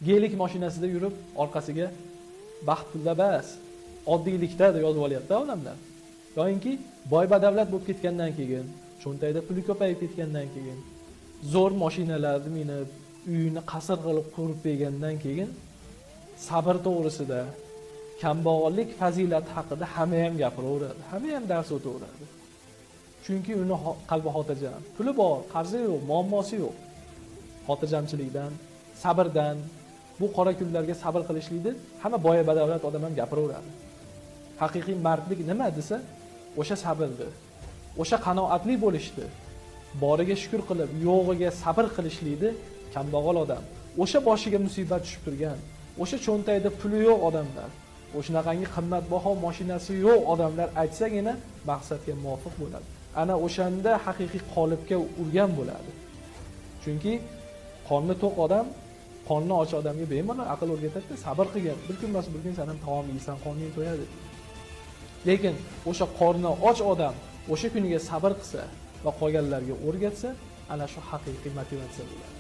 Gelik mashinasida yurib, orqasiga baxt pulda bas, oddiylikda deb yozib olyapti odamlar. Yo'inki boy badavlat bo'lib ketgandan keyin, cho'ntagida puli ko'payib ketgandan keyin, zo'r mashinalarni minib, uyini qasr qilib qurib bergandan keyin sabr to'g'risida, kambag'allik fazilati haqida hamma ham gapiraveradi, hamma ham dars o'taveradi. Chunki uni qalbi xotirjam, puli bor, qarzi yo'q, muammosi yo'q. Xotirjamchilikdan, sabrdan, bu qora kunlarga sabr qilishlikni hamma boy badavlat odam ham gapiraveradi. Haqiqiy mardlik nima desa, o'sha sabrdir. O'sha qanoatli bo'lishdi. Boriga shukr qilib, yo'g'iga sabr qilishlikni kambag'al odam, o'sha boshiga musibat tushib turgan, o'sha cho'ntagida puli yo'q odamlar, o'shanaqangi qimmatbaho mashinasi yo'q odamlar aytsagina maqsadga muvofiq bo'ladi. Ana o'shanda haqiqiy qolipga urgan bo'ladi. Chunki qorni to'q odam qorni och odamga bemalol aql o'rgatadi, sabr qilgan, bir kun emas bir kun sen ham taom yeysan, qorning to'yadi. Lekin o'sha qorni och odam o'sha kuniga sabr qilsa va qolganlarga o'rgatsa, ana shu haqiqiy motivatsiya bo'ladi.